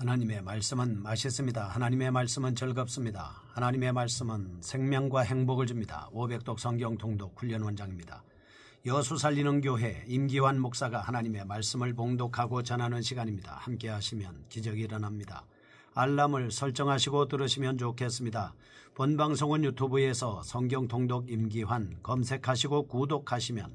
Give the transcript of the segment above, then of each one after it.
하나님의 말씀은 맛있습니다. 하나님의 말씀은 즐겁습니다. 하나님의 말씀은 생명과 행복을 줍니다. 500독 성경 통독 훈련 원장입니다. 여수 살리는 교회 임기환 목사가 하나님의 말씀을 봉독하고 전하는 시간입니다. 함께 하시면 기적이 일어납니다. 알람을 설정하시고 들으시면 좋겠습니다. 본 방송은 유튜브에서 성경 통독 임기환 검색하시고 구독하시면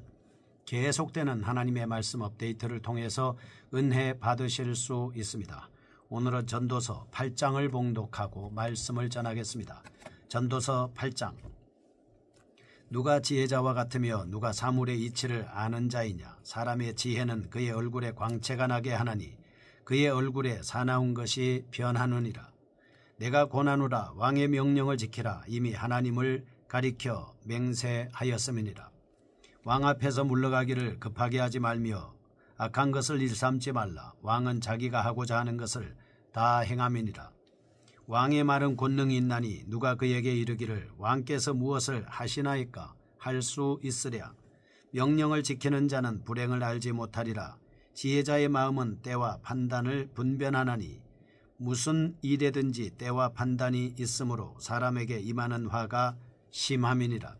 계속되는 하나님의 말씀 업데이트를 통해서 은혜 받으실 수 있습니다. 오늘은 전도서 8장을 봉독하고 말씀을 전하겠습니다. 전도서 8장. 누가 지혜자와 같으며 누가 사물의 이치를 아는 자이냐. 사람의 지혜는 그의 얼굴에 광채가 나게 하나니 그의 얼굴에 사나운 것이 변하느니라. 내가 고나노라. 왕의 명령을 지키라. 이미 하나님을 가리켜 맹세하였음이니라. 왕 앞에서 물러가기를 급하게 하지 말며 악한 것을 일삼지 말라. 왕은 자기가 하고자 하는 것을 다 행함이니라. 왕의 말은 권능이 있나니 누가 그에게 이르기를 왕께서 무엇을 하시나이까 할 수 있으랴. 명령을 지키는 자는 불행을 알지 못하리라. 지혜자의 마음은 때와 판단을 분별하나니 무슨 일에든지 때와 판단이 있으므로 사람에게 임하는 화가 심함이니라.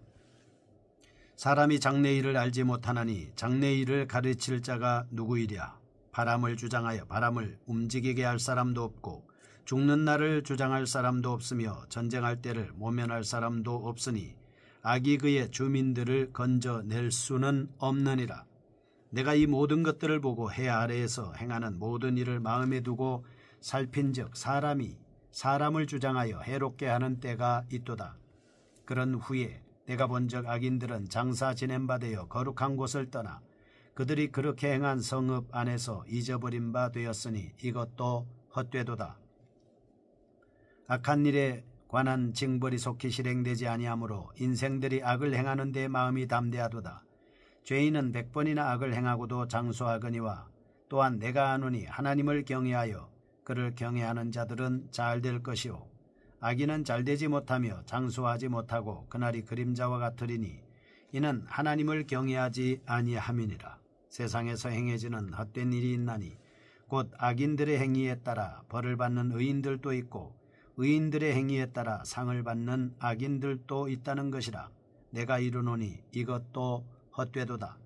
사람이 장래일을 알지 못하나니 장래일을 가르칠 자가 누구이랴. 바람을 주장하여 바람을 움직이게 할 사람도 없고 죽는 날을 주장할 사람도 없으며 전쟁할 때를 모면할 사람도 없으니 악이 그의 주민들을 건져낼 수는 없느니라. 내가 이 모든 것들을 보고 해 아래에서 행하는 모든 일을 마음에 두고 살핀즉 사람이 사람을 주장하여 해롭게 하는 때가 있도다. 그런 후에 내가 본즉 악인들은 장사 지낸 바 되어 거룩한 곳을 떠나 그들이 그렇게 행한 성읍 안에서 잊어버린 바 되었으니 이것도 헛되도다. 악한 일에 관한 징벌이 속히 실행되지 아니하므로 인생들이 악을 행하는 데 마음이 담대하도다. 죄인은 100번이나 악을 행하고도 장수하거니와 또한 내가 아노니 하나님을 경외하여 그를 경외하는 자들은 잘 될 것이요 악인은 잘되지 못하며 장수하지 못하고 그날이 그림자와 같으리니 이는 하나님을 경외하지 아니함이니라. 세상에서 행해지는 헛된 일이 있나니 곧 악인들의 행위에 따라 벌을 받는 의인들도 있고 의인들의 행위에 따라 상을 받는 악인들도 있다는 것이라. 내가 이르노니 이것도 헛되도다.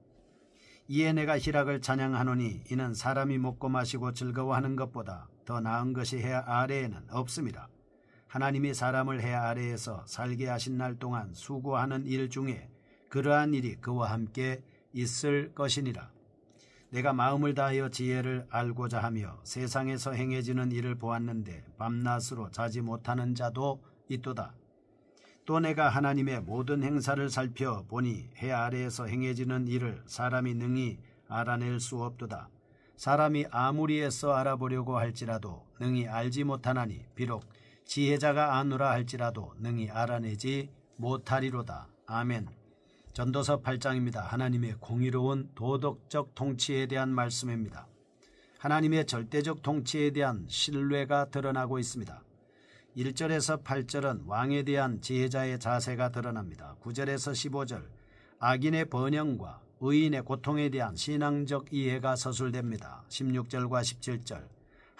이에 내가 희락을 찬양하노니 이는 사람이 먹고 마시고 즐거워하는 것보다 더 나은 것이 해 아래에는 없음이라. 하나님이 사람을 해 아래에서 살게 하신 날 동안 수고하는 일 중에 그러한 일이 그와 함께 있을 것이니라. 내가 마음을 다하여 지혜를 알고자 하며 세상에서 행해지는 일을 보았는데 밤낮으로 자지 못하는 자도 있도다. 또 내가 하나님의 모든 행사를 살펴보니 해 아래에서 행해지는 일을 사람이 능히 알아낼 수 없도다. 사람이 아무리 애써 알아보려고 할지라도 능히 알지 못하나니 비록 지혜자가 아노라 할지라도 능히 알아내지 못하리로다. 아멘. 전도서 8장입니다. 하나님의 공의로운 도덕적 통치에 대한 말씀입니다. 하나님의 절대적 통치에 대한 신뢰가 드러나고 있습니다. 1절에서 8절은 왕에 대한 지혜자의 자세가 드러납니다. 9절에서 15절 악인의 번영과 의인의 고통에 대한 신앙적 이해가 서술됩니다. 16절과 17절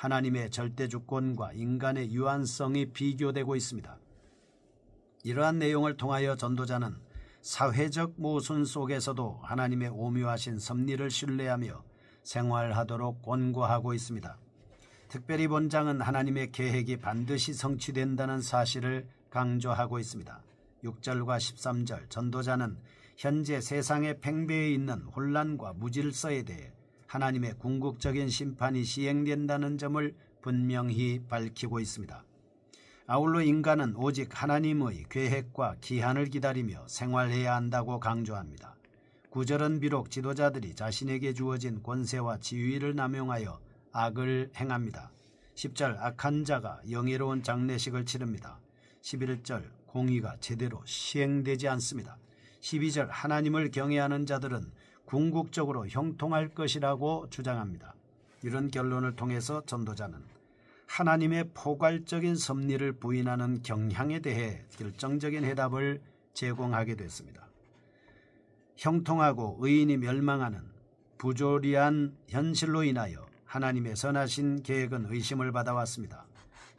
하나님의 절대주권과 인간의 유한성이 비교되고 있습니다. 이러한 내용을 통하여 전도자는 사회적 모순 속에서도 하나님의 오묘하신 섭리를 신뢰하며 생활하도록 권고하고 있습니다. 특별히 본장은 하나님의 계획이 반드시 성취된다는 사실을 강조하고 있습니다. 6절과 13절 전도자는 현재 세상의 팽배해 있는 혼란과 무질서에 대해 하나님의 궁극적인 심판이 시행된다는 점을 분명히 밝히고 있습니다. 아울러 인간은 오직 하나님의 계획과 기한을 기다리며 생활해야 한다고 강조합니다. 9절은 비록 지도자들이 자신에게 주어진 권세와 지위를 남용하여 악을 행합니다. 10절 악한 자가 영예로운 장례식을 치릅니다. 11절 공의가 제대로 시행되지 않습니다. 12절 하나님을 경외하는 자들은 궁극적으로 형통할 것이라고 주장합니다. 이런 결론을 통해서 전도자는 하나님의 포괄적인 섭리를 부인하는 경향에 대해 결정적인 해답을 제공하게 됐습니다. 형통하고 의인이 멸망하는 부조리한 현실로 인하여 하나님의 선하신 계획은 의심을 받아왔습니다.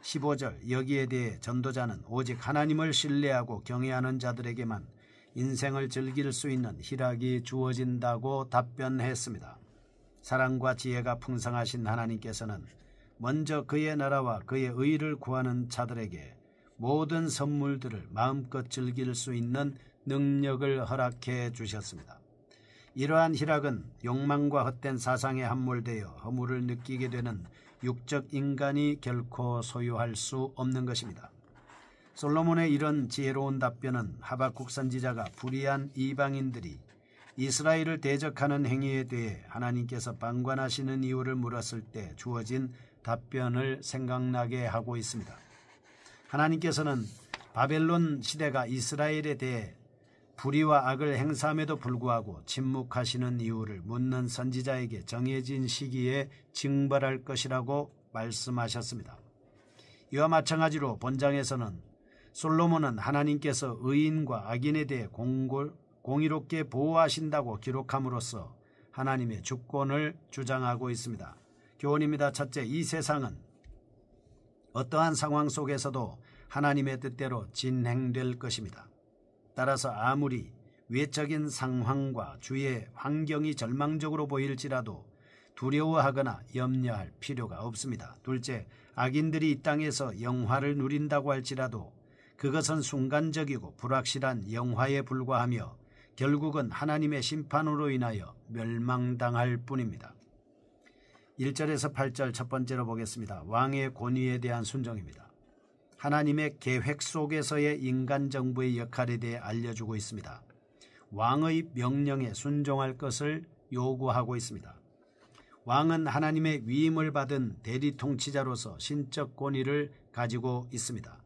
15절 여기에 대해 전도자는 오직 하나님을 신뢰하고 경외하는 자들에게만 인생을 즐길 수 있는 희락이 주어진다고 답변했습니다. 사랑과 지혜가 풍성하신 하나님께서는 먼저 그의 나라와 그의 의를 구하는 자들에게 모든 선물들을 마음껏 즐길 수 있는 능력을 허락해 주셨습니다. 이러한 희락은 욕망과 헛된 사상에 함몰되어 허물을 느끼게 되는 육적 인간이 결코 소유할 수 없는 것입니다. 솔로몬의 이런 지혜로운 답변은 하박국 선지자가 불의한 이방인들이 이스라엘을 대적하는 행위에 대해 하나님께서 방관하시는 이유를 물었을 때 주어진 답변을 생각나게 하고 있습니다. 하나님께서는 바벨론 시대가 이스라엘에 대해 불의와 악을 행사함에도 불구하고 침묵하시는 이유를 묻는 선지자에게 정해진 시기에 징벌할 것이라고 말씀하셨습니다. 이와 마찬가지로 본장에서는 솔로몬은 하나님께서 의인과 악인에 대해 공의롭게 보호하신다고 기록함으로써 하나님의 주권을 주장하고 있습니다. 교훈입니다. 첫째, 이 세상은 어떠한 상황 속에서도 하나님의 뜻대로 진행될 것입니다. 따라서 아무리 외적인 상황과 주위의 환경이 절망적으로 보일지라도 두려워하거나 염려할 필요가 없습니다. 둘째, 악인들이 이 땅에서 영화를 누린다고 할지라도 그것은 순간적이고 불확실한 영화에 불과하며 결국은 하나님의 심판으로 인하여 멸망당할 뿐입니다. 1절에서 8절 첫 번째로 보겠습니다. 왕의 권위에 대한 순종입니다. 하나님의 계획 속에서의 인간 정부의 역할에 대해 알려주고 있습니다. 왕의 명령에 순종할 것을 요구하고 있습니다. 왕은 하나님의 위임을 받은 대리 통치자로서 신적 권위를 가지고 있습니다.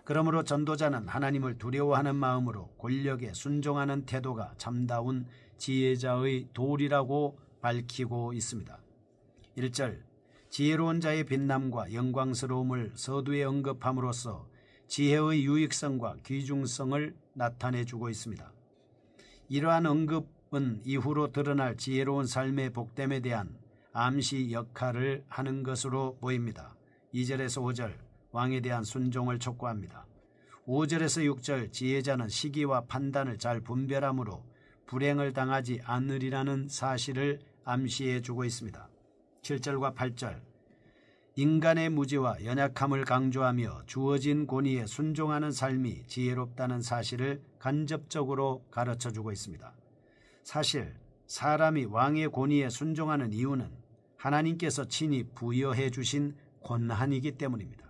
그러므로 전도자는 하나님을 두려워하는 마음으로 권력에 순종하는 태도가 참다운 지혜자의 도리라고 밝히고 있습니다. 1절 지혜로운 자의 빛남과 영광스러움을 서두에 언급함으로써 지혜의 유익성과 귀중성을 나타내주고 있습니다. 이러한 언급은 이후로 드러날 지혜로운 삶의 복됨에 대한 암시 역할을 하는 것으로 보입니다. 2절에서 5절 왕에 대한 순종을 촉구합니다. 5절에서 6절 지혜자는 시기와 판단을 잘 분별함으로 불행을 당하지 않으리라는 사실을 암시해 주고 있습니다. 7절과 8절 인간의 무지와 연약함을 강조하며 주어진 권위에 순종하는 삶이 지혜롭다는 사실을 간접적으로 가르쳐주고 있습니다. 사실 사람이 왕의 권위에 순종하는 이유는 하나님께서 친히 부여해 주신 권한이기 때문입니다.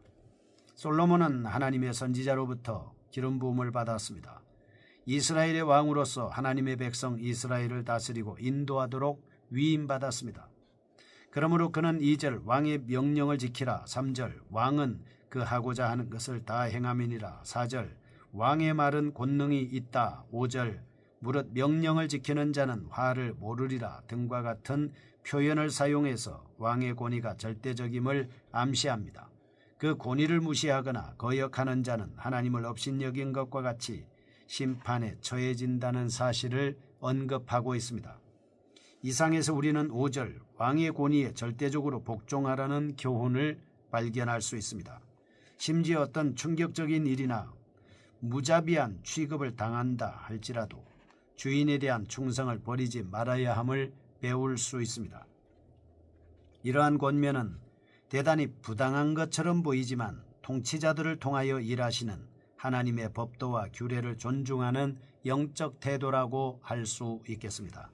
솔로몬은 하나님의 선지자로부터 기름 부음을 받았습니다. 이스라엘의 왕으로서 하나님의 백성 이스라엘을 다스리고 인도하도록 위임받았습니다. 그러므로 그는 2절 왕의 명령을 지키라, 3절 왕은 그 하고자 하는 것을 다 행함이니라, 4절 왕의 말은 권능이 있다, 5절 무릇 명령을 지키는 자는 화를 모르리라 등과 같은 표현을 사용해서 왕의 권위가 절대적임을 암시합니다. 그 권위를 무시하거나 거역하는 자는 하나님을 업신여긴 것과 같이 심판에 처해진다는 사실을 언급하고 있습니다. 이상에서 우리는 5절 왕의 권위에 절대적으로 복종하라는 교훈을 발견할 수 있습니다. 심지어 어떤 충격적인 일이나 무자비한 취급을 당한다 할지라도 주인에 대한 충성을 버리지 말아야 함을 배울 수 있습니다. 이러한 권면은 대단히 부당한 것처럼 보이지만 통치자들을 통하여 일하시는 하나님의 법도와 규례를 존중하는 영적 태도라고 할 수 있겠습니다.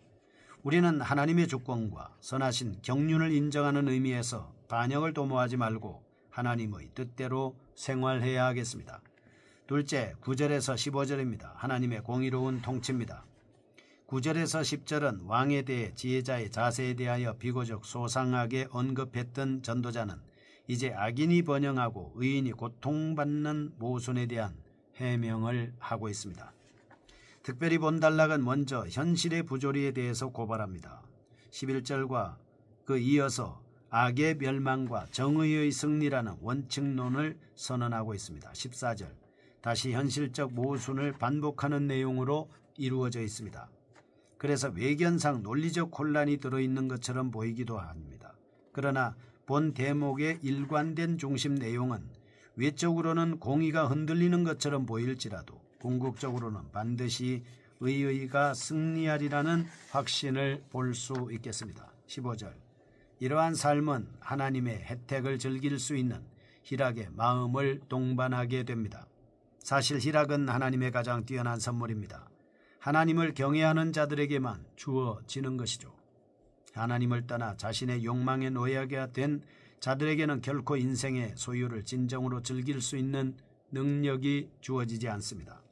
우리는 하나님의 주권과 선하신 경륜을 인정하는 의미에서 반역을 도모하지 말고 하나님의 뜻대로 생활해야 하겠습니다. 둘째, 9절에서 15절입니다. 하나님의 공의로운 통치입니다. 9절에서 10절은 왕에 대해 지혜자의 자세에 대하여 비교적 소상하게 언급했던 전도자는 이제 악인이 번영하고 의인이 고통받는 모순에 대한 해명을 하고 있습니다. 특별히 본단락은 먼저 현실의 부조리에 대해서 고발합니다. 11절과 그 이어서 악의 멸망과 정의의 승리라는 원칙론을 선언하고 있습니다. 14절 다시 현실적 모순을 반복하는 내용으로 이루어져 있습니다. 그래서 외견상 논리적 혼란이 들어있는 것처럼 보이기도 합니다. 그러나 본 대목의 일관된 중심 내용은 외적으로는 공의가 흔들리는 것처럼 보일지라도 궁극적으로는 반드시 의의가 승리하리라는 확신을 볼 수 있겠습니다. 15절. 이러한 삶은 하나님의 혜택을 즐길 수 있는 희락의 마음을 동반하게 됩니다. 사실 희락은 하나님의 가장 뛰어난 선물입니다. 하나님을 경외하는 자들에게만 주어지는 것이죠. 하나님을 떠나 자신의 욕망에 노예가 된 자들에게는 결코 인생의 소유를 진정으로 즐길 수 있는 능력이 주어지지 않습니다.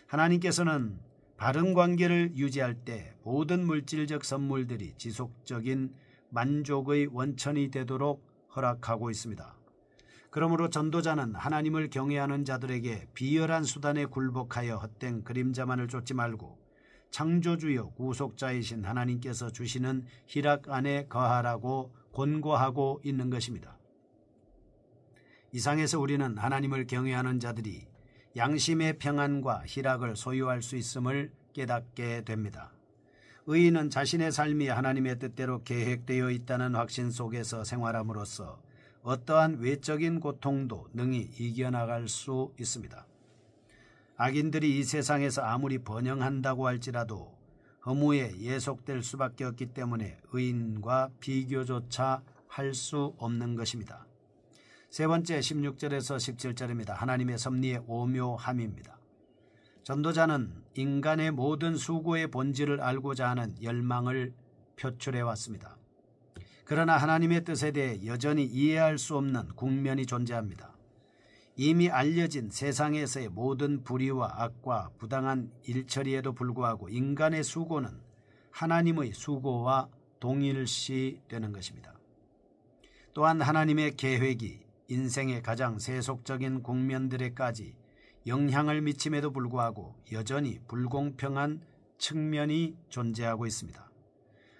하나님께서는 바른 관계를 유지할 때 모든 물질적 선물들이 지속적인 만족의 원천이 되도록 허락하고 있습니다. 그러므로 전도자는 하나님을 경외하는 자들에게 비열한 수단에 굴복하여 헛된 그림자만을 쫓지 말고 창조주여 구속자이신 하나님께서 주시는 희락 안에 거하라고 권고하고 있는 것입니다. 이상에서 우리는 하나님을 경외하는 자들이 양심의 평안과 희락을 소유할 수 있음을 깨닫게 됩니다. 의인은 자신의 삶이 하나님의 뜻대로 계획되어 있다는 확신 속에서 생활함으로써 어떠한 외적인 고통도 능히 이겨나갈 수 있습니다. 악인들이 이 세상에서 아무리 번영한다고 할지라도 허무에 예속될 수밖에 없기 때문에 의인과 비교조차 할 수 없는 것입니다. 세 번째 16절에서 17절입니다. 하나님의 섭리의 오묘함입니다. 전도자는 인간의 모든 수고의 본질을 알고자 하는 열망을 표출해 왔습니다. 그러나 하나님의 뜻에 대해 여전히 이해할 수 없는 국면이 존재합니다. 이미 알려진 세상에서의 모든 불의와 악과 부당한 일처리에도 불구하고 인간의 수고는 하나님의 수고와 동일시되는 것입니다. 또한 하나님의 계획이 인생의 가장 세속적인 국면들에까지 영향을 미침에도 불구하고 여전히 불공평한 측면이 존재하고 있습니다.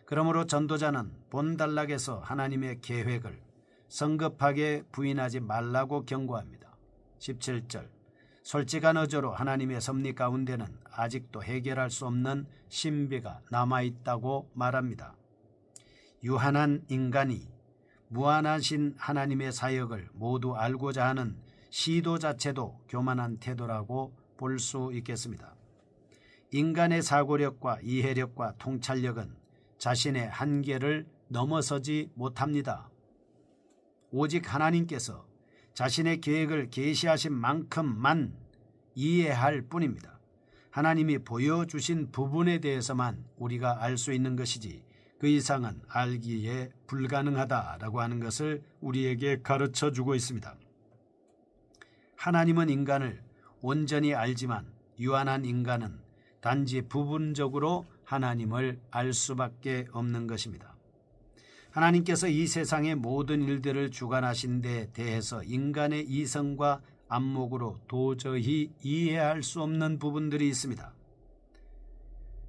그러므로 전도자는 본단락에서 하나님의 계획을 성급하게 부인하지 말라고 경고합니다. 17절. 솔직한 어조로 하나님의 섭리 가운데는 아직도 해결할 수 없는 신비가 남아있다고 말합니다. 유한한 인간이 무한하신 하나님의 사역을 모두 알고자 하는 시도 자체도 교만한 태도라고 볼 수 있겠습니다. 인간의 사고력과 이해력과 통찰력은 자신의 한계를 넘어서지 못합니다. 오직 하나님께서 자신의 계획을 계시하신 만큼만 이해할 뿐입니다. 하나님이 보여주신 부분에 대해서만 우리가 알 수 있는 것이지 그 이상은 알기에 불가능하다라고 하는 것을 우리에게 가르쳐주고 있습니다. 하나님은 인간을 온전히 알지만 유한한 인간은 단지 부분적으로 하나님을 알 수밖에 없는 것입니다. 하나님께서 이 세상의 모든 일들을 주관하신 데 대해서 인간의 이성과 안목으로 도저히 이해할 수 없는 부분들이 있습니다.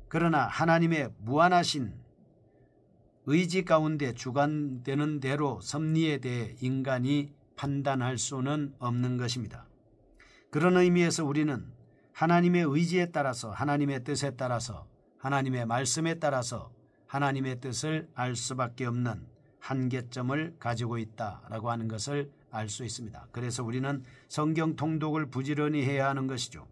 그러나 하나님의 무한하신 의지 가운데 주관되는 대로 섭리에 대해 인간이 판단할 수는 없는 것입니다. 그런 의미에서 우리는 하나님의 의지에 따라서 하나님의 뜻에 따라서 하나님의 말씀에 따라서 하나님의 뜻을 알 수밖에 없는 한계점을 가지고 있다라고 하는 것을 알 수 있습니다. 그래서 우리는 성경 통독을 부지런히 해야 하는 것이죠.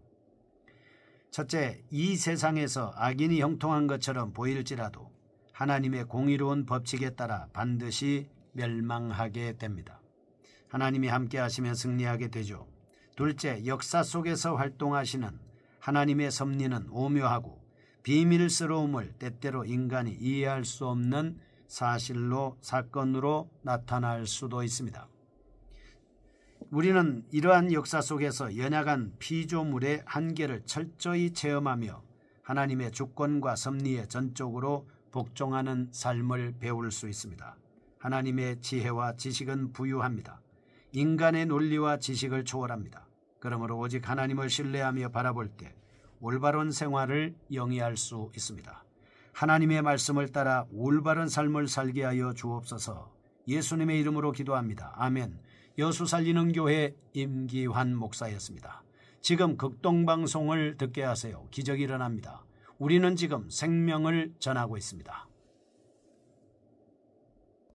첫째, 이 세상에서 악인이 형통한 것처럼 보일지라도 하나님의 공의로운 법칙에 따라 반드시 멸망하게 됩니다. 하나님이 함께 하시면 승리하게 되죠. 둘째, 역사 속에서 활동하시는 하나님의 섭리는 오묘하고 비밀스러움을 때때로 인간이 이해할 수 없는 사실로 사건으로 나타날 수도 있습니다. 우리는 이러한 역사 속에서 연약한 피조물의 한계를 철저히 체험하며 하나님의 주권과 섭리에 전적으로 복종하는 삶을 배울 수 있습니다. 하나님의 지혜와 지식은 부유합니다. 인간의 논리와 지식을 초월합니다. 그러므로 오직 하나님을 신뢰하며 바라볼 때 올바른 생활을 영위할 수 있습니다. 하나님의 말씀을 따라 올바른 삶을 살게 하여 주옵소서. 예수님의 이름으로 기도합니다. 아멘. 여수 살리는 교회 임기환 목사였습니다. 지금 극동방송을 듣게 하세요. 기적이 일어납니다. 우리는 지금 생명을 전하고 있습니다.